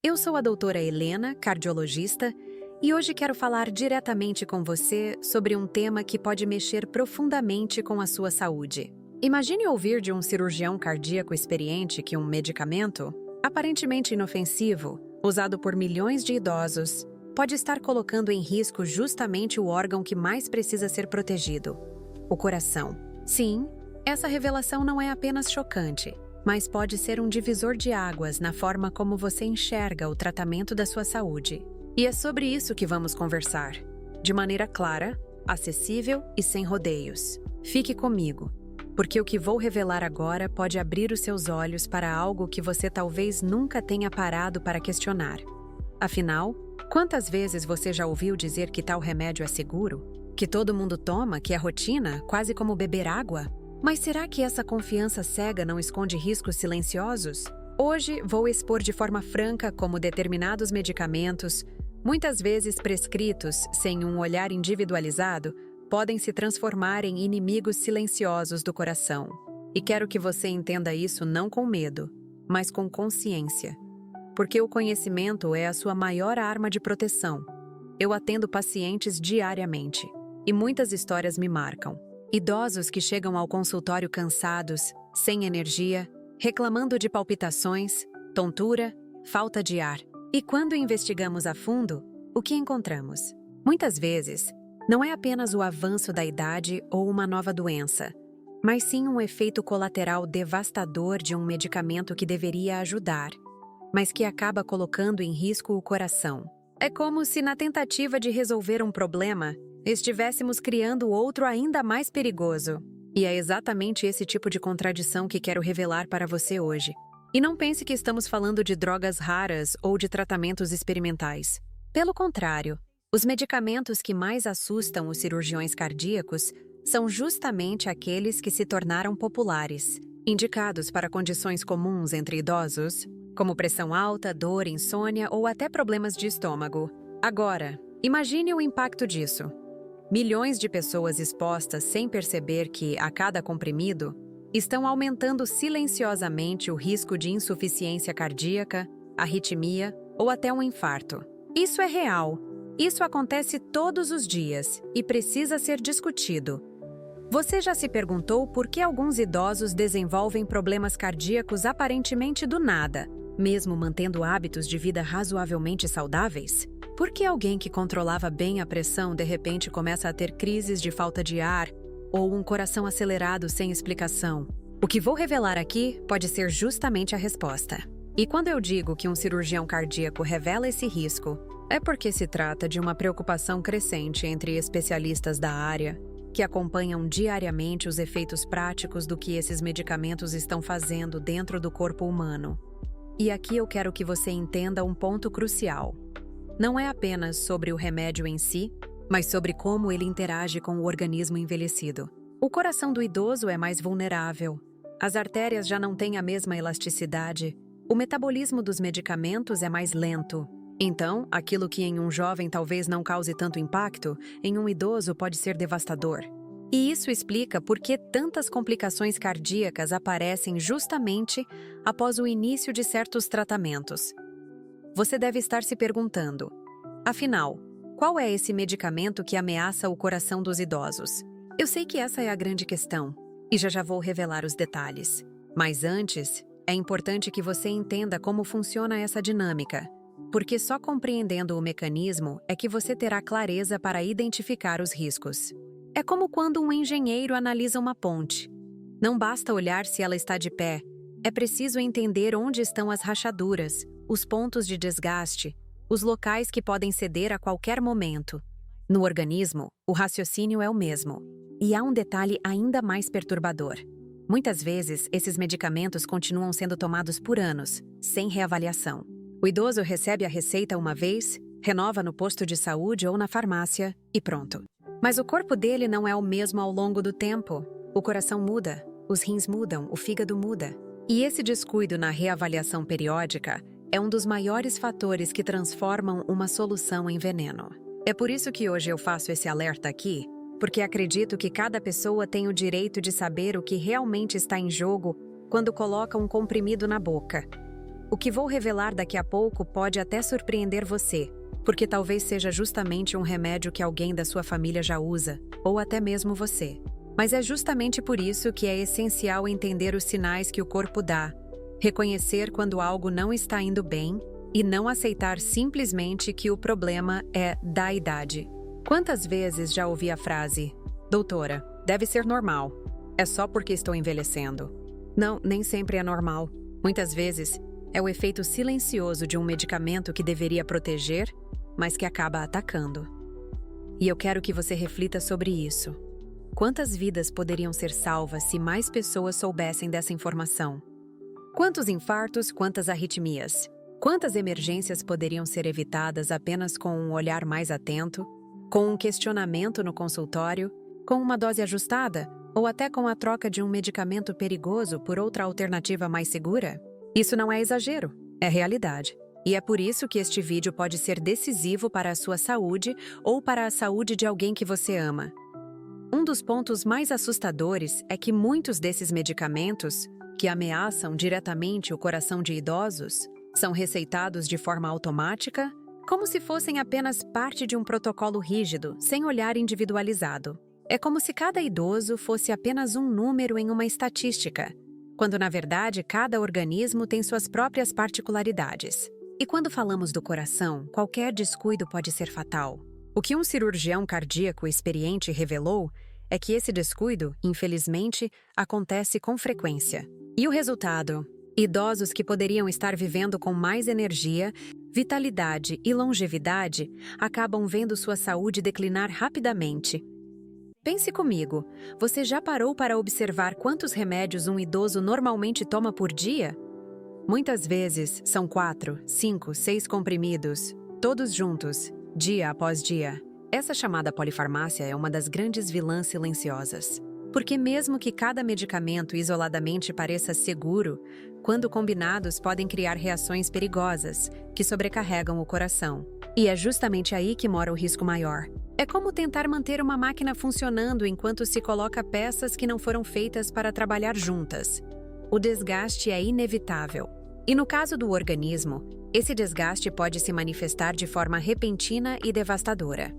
Eu sou a doutora Helena, cardiologista, e hoje quero falar diretamente com você sobre um tema que pode mexer profundamente com a sua saúde. Imagine ouvir de um cirurgião cardíaco experiente que um medicamento, aparentemente inofensivo, usado por milhões de idosos, pode estar colocando em risco justamente o órgão que mais precisa ser protegido: o coração. Sim, essa revelação não é apenas chocante, mas pode ser um divisor de águas na forma como você enxerga o tratamento da sua saúde. E é sobre isso que vamos conversar, de maneira clara, acessível e sem rodeios. Fique comigo, porque o que vou revelar agora pode abrir os seus olhos para algo que você talvez nunca tenha parado para questionar. Afinal, quantas vezes você já ouviu dizer que tal remédio é seguro? Que todo mundo toma, que é rotina, quase como beber água? Mas será que essa confiança cega não esconde riscos silenciosos? Hoje vou expor de forma franca como determinados medicamentos, muitas vezes prescritos sem um olhar individualizado, podem se transformar em inimigos silenciosos do coração. E quero que você entenda isso não com medo, mas com consciência. Porque o conhecimento é a sua maior arma de proteção. Eu atendo pacientes diariamente, e muitas histórias me marcam. Idosos que chegam ao consultório cansados, sem energia, reclamando de palpitações, tontura, falta de ar. E quando investigamos a fundo, o que encontramos? Muitas vezes, não é apenas o avanço da idade ou uma nova doença, mas sim um efeito colateral devastador de um medicamento que deveria ajudar, mas que acaba colocando em risco o coração. É como se, na tentativa de resolver um problema, estivéssemos criando outro ainda mais perigoso. E é exatamente esse tipo de contradição que quero revelar para você hoje. E não pense que estamos falando de drogas raras ou de tratamentos experimentais. Pelo contrário, os medicamentos que mais assustam os cirurgiões cardíacos são justamente aqueles que se tornaram populares, indicados para condições comuns entre idosos, como pressão alta, dor, insônia ou até problemas de estômago. Agora, imagine o impacto disso. Milhões de pessoas expostas sem perceber que, a cada comprimido, estão aumentando silenciosamente o risco de insuficiência cardíaca, arritmia ou até um infarto. Isso é real. Isso acontece todos os dias e precisa ser discutido. Você já se perguntou por que alguns idosos desenvolvem problemas cardíacos aparentemente do nada, mesmo mantendo hábitos de vida razoavelmente saudáveis? Por que alguém que controlava bem a pressão de repente começa a ter crises de falta de ar ou um coração acelerado sem explicação? O que vou revelar aqui pode ser justamente a resposta. E quando eu digo que um cirurgião cardíaco revela esse risco, é porque se trata de uma preocupação crescente entre especialistas da área, que acompanham diariamente os efeitos práticos do que esses medicamentos estão fazendo dentro do corpo humano. E aqui eu quero que você entenda um ponto crucial. Não é apenas sobre o remédio em si, mas sobre como ele interage com o organismo envelhecido. O coração do idoso é mais vulnerável, as artérias já não têm a mesma elasticidade, o metabolismo dos medicamentos é mais lento. Então, aquilo que em um jovem talvez não cause tanto impacto, em um idoso pode ser devastador. E isso explica por que tantas complicações cardíacas aparecem justamente após o início de certos tratamentos. Você deve estar se perguntando, afinal, qual é esse medicamento que ameaça o coração dos idosos? Eu sei que essa é a grande questão, e já vou revelar os detalhes. Mas antes, é importante que você entenda como funciona essa dinâmica, porque só compreendendo o mecanismo é que você terá clareza para identificar os riscos. É como quando um engenheiro analisa uma ponte. Não basta olhar se ela está de pé, é preciso entender onde estão as rachaduras, os pontos de desgaste, os locais que podem ceder a qualquer momento. No organismo, o raciocínio é o mesmo. E há um detalhe ainda mais perturbador. Muitas vezes, esses medicamentos continuam sendo tomados por anos, sem reavaliação. O idoso recebe a receita uma vez, renova no posto de saúde ou na farmácia e pronto. Mas o corpo dele não é o mesmo ao longo do tempo. O coração muda, os rins mudam, o fígado muda. E esse descuido na reavaliação periódica é um dos maiores fatores que transformam uma solução em veneno. É por isso que hoje eu faço esse alerta aqui, porque acredito que cada pessoa tem o direito de saber o que realmente está em jogo quando coloca um comprimido na boca. O que vou revelar daqui a pouco pode até surpreender você, porque talvez seja justamente um remédio que alguém da sua família já usa, ou até mesmo você. Mas é justamente por isso que é essencial entender os sinais que o corpo dá, reconhecer quando algo não está indo bem e não aceitar simplesmente que o problema é da idade. Quantas vezes já ouvi a frase: "Doutora, deve ser normal. É só porque estou envelhecendo." Não, nem sempre é normal. Muitas vezes é o efeito silencioso de um medicamento que deveria proteger, mas que acaba atacando. E eu quero que você reflita sobre isso. Quantas vidas poderiam ser salvas se mais pessoas soubessem dessa informação? Quantos infartos, quantas arritmias? Quantas emergências poderiam ser evitadas apenas com um olhar mais atento, com um questionamento no consultório, com uma dose ajustada, ou até com a troca de um medicamento perigoso por outra alternativa mais segura? Isso não é exagero, é realidade. E é por isso que este vídeo pode ser decisivo para a sua saúde ou para a saúde de alguém que você ama. Um dos pontos mais assustadores é que muitos desses medicamentos, que ameaçam diretamente o coração de idosos, são receitados de forma automática, como se fossem apenas parte de um protocolo rígido, sem olhar individualizado. É como se cada idoso fosse apenas um número em uma estatística, quando na verdade cada organismo tem suas próprias particularidades. E quando falamos do coração, qualquer descuido pode ser fatal. O que um cirurgião cardíaco experiente revelou é que esse descuido, infelizmente, acontece com frequência. E o resultado? Idosos que poderiam estar vivendo com mais energia, vitalidade e longevidade acabam vendo sua saúde declinar rapidamente. Pense comigo, você já parou para observar quantos remédios um idoso normalmente toma por dia? Muitas vezes são 4, 5, 6 comprimidos, todos juntos, dia após dia. Essa chamada polifarmácia é uma das grandes vilãs silenciosas. Porque mesmo que cada medicamento isoladamente pareça seguro, quando combinados podem criar reações perigosas, que sobrecarregam o coração. E é justamente aí que mora o risco maior. É como tentar manter uma máquina funcionando enquanto se coloca peças que não foram feitas para trabalhar juntas. O desgaste é inevitável. E no caso do organismo, esse desgaste pode se manifestar de forma repentina e devastadora.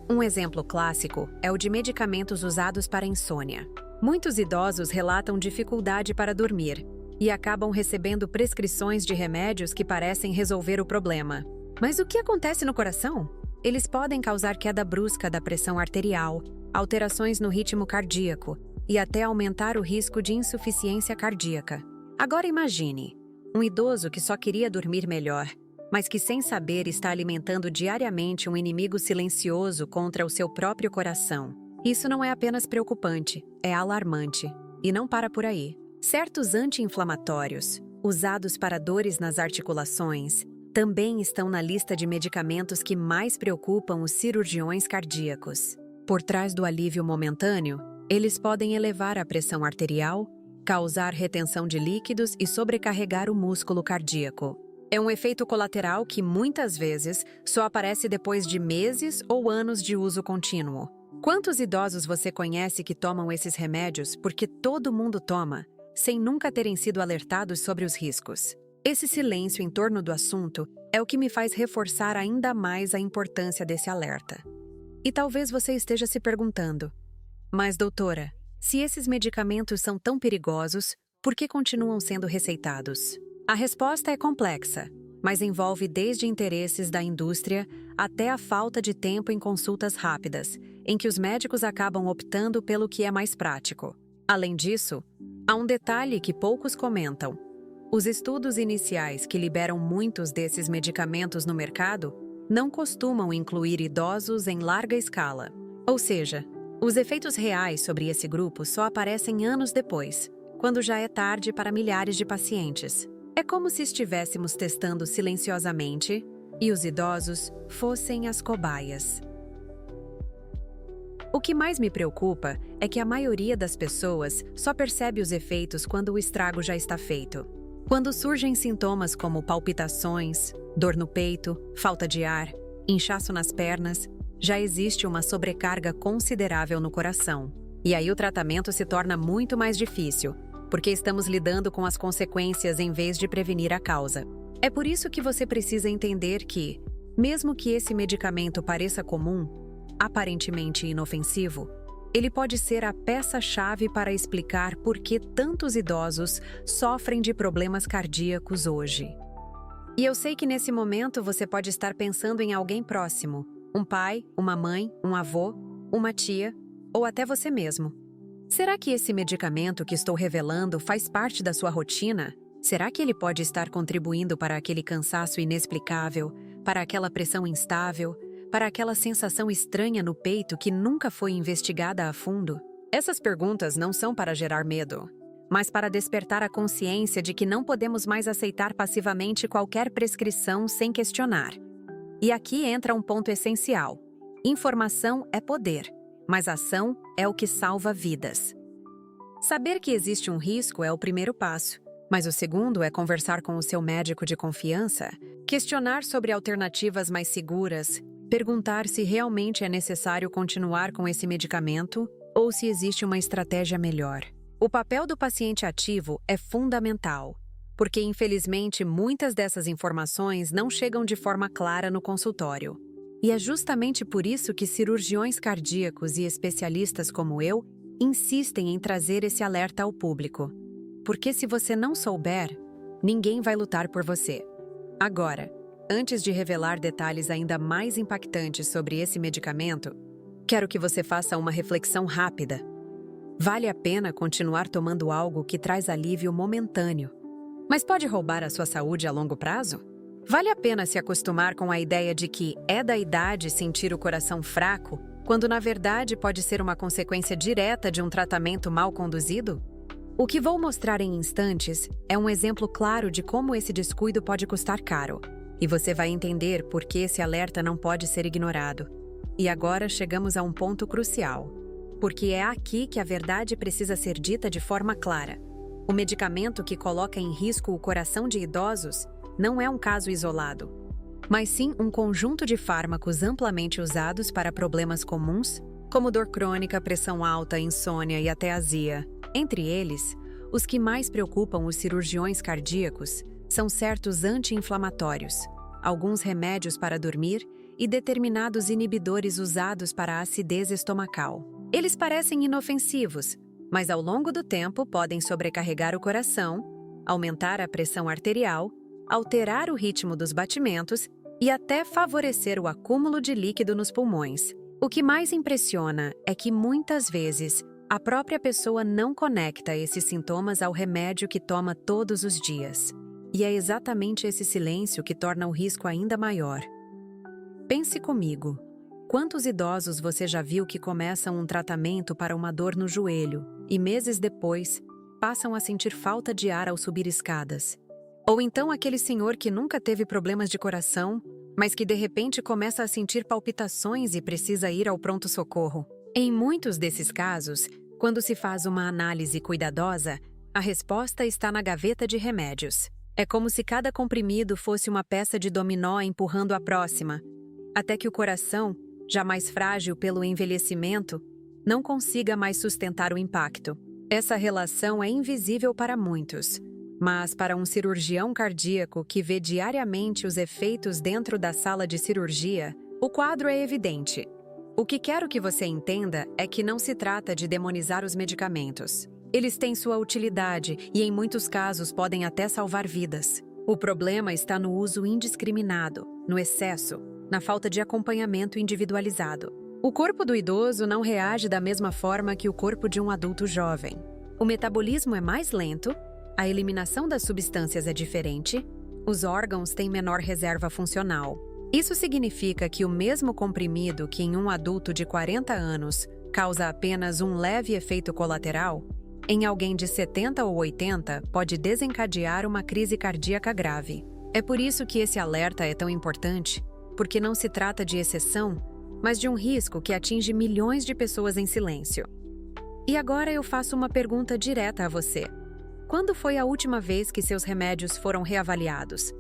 Um exemplo clássico é o de medicamentos usados para insônia. Muitos idosos relatam dificuldade para dormir e acabam recebendo prescrições de remédios que parecem resolver o problema. Mas o que acontece no coração? Eles podem causar queda brusca da pressão arterial, alterações no ritmo cardíaco e até aumentar o risco de insuficiência cardíaca. Agora imagine, um idoso que só queria dormir melhor, mas que sem saber está alimentando diariamente um inimigo silencioso contra o seu próprio coração. Isso não é apenas preocupante, é alarmante. E não para por aí. Certos anti-inflamatórios, usados para dores nas articulações, também estão na lista de medicamentos que mais preocupam os cirurgiões cardíacos. Por trás do alívio momentâneo, eles podem elevar a pressão arterial, causar retenção de líquidos e sobrecarregar o músculo cardíaco. É um efeito colateral que, muitas vezes, só aparece depois de meses ou anos de uso contínuo. Quantos idosos você conhece que tomam esses remédios porque todo mundo toma, sem nunca terem sido alertados sobre os riscos? Esse silêncio em torno do assunto é o que me faz reforçar ainda mais a importância desse alerta. E talvez você esteja se perguntando: mas, doutora, se esses medicamentos são tão perigosos, por que continuam sendo receitados? A resposta é complexa, mas envolve desde interesses da indústria até a falta de tempo em consultas rápidas, em que os médicos acabam optando pelo que é mais prático. Além disso, há um detalhe que poucos comentam. Os estudos iniciais que liberam muitos desses medicamentos no mercado não costumam incluir idosos em larga escala. Ou seja, os efeitos reais sobre esse grupo só aparecem anos depois, quando já é tarde para milhares de pacientes. É como se estivéssemos testando silenciosamente e os idosos fossem as cobaias. O que mais me preocupa é que a maioria das pessoas só percebe os efeitos quando o estrago já está feito. Quando surgem sintomas como palpitações, dor no peito, falta de ar, inchaço nas pernas, já existe uma sobrecarga considerável no coração. E aí o tratamento se torna muito mais difícil, porque estamos lidando com as consequências em vez de prevenir a causa. É por isso que você precisa entender que, mesmo que esse medicamento pareça comum, aparentemente inofensivo, ele pode ser a peça-chave para explicar por que tantos idosos sofrem de problemas cardíacos hoje. E eu sei que nesse momento você pode estar pensando em alguém próximo, um pai, uma mãe, um avô, uma tia ou até você mesmo. Será que esse medicamento que estou revelando faz parte da sua rotina? Será que ele pode estar contribuindo para aquele cansaço inexplicável, para aquela pressão instável, para aquela sensação estranha no peito que nunca foi investigada a fundo? Essas perguntas não são para gerar medo, mas para despertar a consciência de que não podemos mais aceitar passivamente qualquer prescrição sem questionar. E aqui entra um ponto essencial. Informação é poder, mas ação é o que salva vidas. Saber que existe um risco é o primeiro passo, mas o segundo é conversar com o seu médico de confiança, questionar sobre alternativas mais seguras, perguntar se realmente é necessário continuar com esse medicamento ou se existe uma estratégia melhor. O papel do paciente ativo é fundamental, porque infelizmente muitas dessas informações não chegam de forma clara no consultório. E é justamente por isso que cirurgiões cardíacos e especialistas como eu insistem em trazer esse alerta ao público. Porque se você não souber, ninguém vai lutar por você. Agora, antes de revelar detalhes ainda mais impactantes sobre esse medicamento, quero que você faça uma reflexão rápida. Vale a pena continuar tomando algo que traz alívio momentâneo, mas pode roubar a sua saúde a longo prazo? Vale a pena se acostumar com a ideia de que é da idade sentir o coração fraco, quando na verdade pode ser uma consequência direta de um tratamento mal conduzido? O que vou mostrar em instantes é um exemplo claro de como esse descuido pode custar caro, e você vai entender por que esse alerta não pode ser ignorado. E agora chegamos a um ponto crucial, porque é aqui que a verdade precisa ser dita de forma clara. O medicamento que coloca em risco o coração de idosos não é um caso isolado, mas sim um conjunto de fármacos amplamente usados para problemas comuns, como dor crônica, pressão alta, insônia e até azia. Entre eles, os que mais preocupam os cirurgiões cardíacos são certos anti-inflamatórios, alguns remédios para dormir e determinados inibidores usados para a acidez estomacal. Eles parecem inofensivos, mas ao longo do tempo podem sobrecarregar o coração, aumentar a pressão arterial, alterar o ritmo dos batimentos e até favorecer o acúmulo de líquido nos pulmões. O que mais impressiona é que muitas vezes a própria pessoa não conecta esses sintomas ao remédio que toma todos os dias. E é exatamente esse silêncio que torna o risco ainda maior. Pense comigo. Quantos idosos você já viu que começam um tratamento para uma dor no joelho e meses depois passam a sentir falta de ar ao subir escadas? Ou então aquele senhor que nunca teve problemas de coração, mas que de repente começa a sentir palpitações e precisa ir ao pronto-socorro? Em muitos desses casos, quando se faz uma análise cuidadosa, a resposta está na gaveta de remédios. É como se cada comprimido fosse uma peça de dominó empurrando a próxima, até que o coração, já mais frágil pelo envelhecimento, não consiga mais sustentar o impacto. Essa relação é invisível para muitos, mas para um cirurgião cardíaco que vê diariamente os efeitos dentro da sala de cirurgia, o quadro é evidente. O que quero que você entenda é que não se trata de demonizar os medicamentos. Eles têm sua utilidade e, em muitos casos, podem até salvar vidas. O problema está no uso indiscriminado, no excesso, na falta de acompanhamento individualizado. O corpo do idoso não reage da mesma forma que o corpo de um adulto jovem. O metabolismo é mais lento, a eliminação das substâncias é diferente, os órgãos têm menor reserva funcional. Isso significa que o mesmo comprimido que em um adulto de 40 anos causa apenas um leve efeito colateral, em alguém de 70 ou 80 pode desencadear uma crise cardíaca grave. É por isso que esse alerta é tão importante, porque não se trata de exceção, mas de um risco que atinge milhões de pessoas em silêncio. E agora eu faço uma pergunta direta a você. Quando foi a última vez que seus remédios foram reavaliados?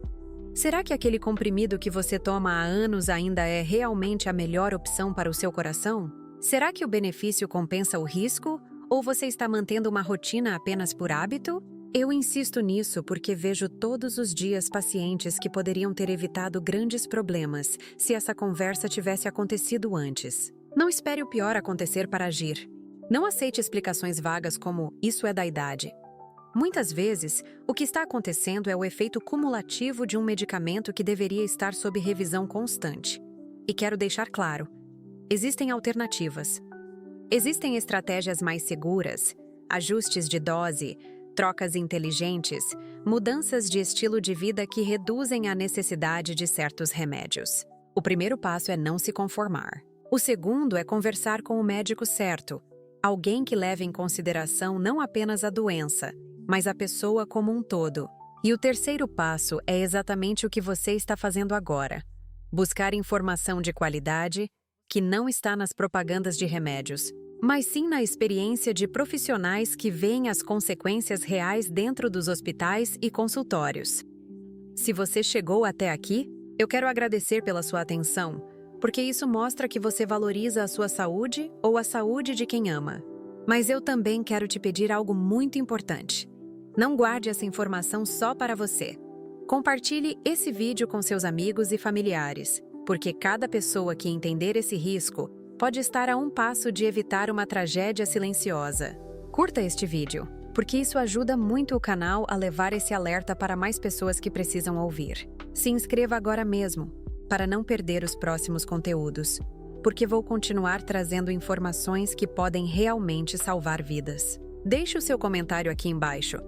Será que aquele comprimido que você toma há anos ainda é realmente a melhor opção para o seu coração? Será que o benefício compensa o risco Ou você está mantendo uma rotina apenas por hábito? Eu insisto nisso porque vejo todos os dias pacientes que poderiam ter evitado grandes problemas se essa conversa tivesse acontecido antes. Não espere o pior acontecer para agir. Não aceite explicações vagas como "isso é da idade". Muitas vezes, o que está acontecendo é o efeito cumulativo de um medicamento que deveria estar sob revisão constante. E quero deixar claro, existem alternativas. Existem estratégias mais seguras, ajustes de dose, trocas inteligentes, mudanças de estilo de vida que reduzem a necessidade de certos remédios. O primeiro passo é não se conformar. O segundo é conversar com o médico certo, alguém que leve em consideração não apenas a doença, mas a pessoa como um todo. E o terceiro passo é exatamente o que você está fazendo agora: buscar informação de qualidade que não está nas propagandas de remédios, mas sim na experiência de profissionais que veem as consequências reais dentro dos hospitais e consultórios. Se você chegou até aqui, eu quero agradecer pela sua atenção, porque isso mostra que você valoriza a sua saúde ou a saúde de quem ama. Mas eu também quero te pedir algo muito importante. Não guarde essa informação só para você. Compartilhe esse vídeo com seus amigos e familiares, porque cada pessoa que entender esse risco pode estar a um passo de evitar uma tragédia silenciosa. Curta este vídeo, porque isso ajuda muito o canal a levar esse alerta para mais pessoas que precisam ouvir. Se inscreva agora mesmo, para não perder os próximos conteúdos, porque vou continuar trazendo informações que podem realmente salvar vidas. Deixe o seu comentário aqui embaixo,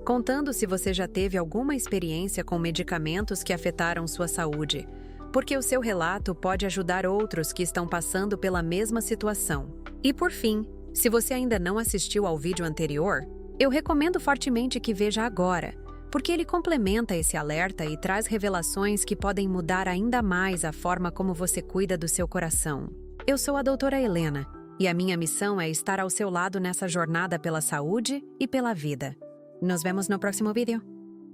contando se você já teve alguma experiência com medicamentos que afetaram sua saúde, porque o seu relato pode ajudar outros que estão passando pela mesma situação. E por fim, se você ainda não assistiu ao vídeo anterior, eu recomendo fortemente que veja agora, porque ele complementa esse alerta e traz revelações que podem mudar ainda mais a forma como você cuida do seu coração. Eu sou a doutora Helena, e a minha missão é estar ao seu lado nessa jornada pela saúde e pela vida. Nos vemos no próximo vídeo.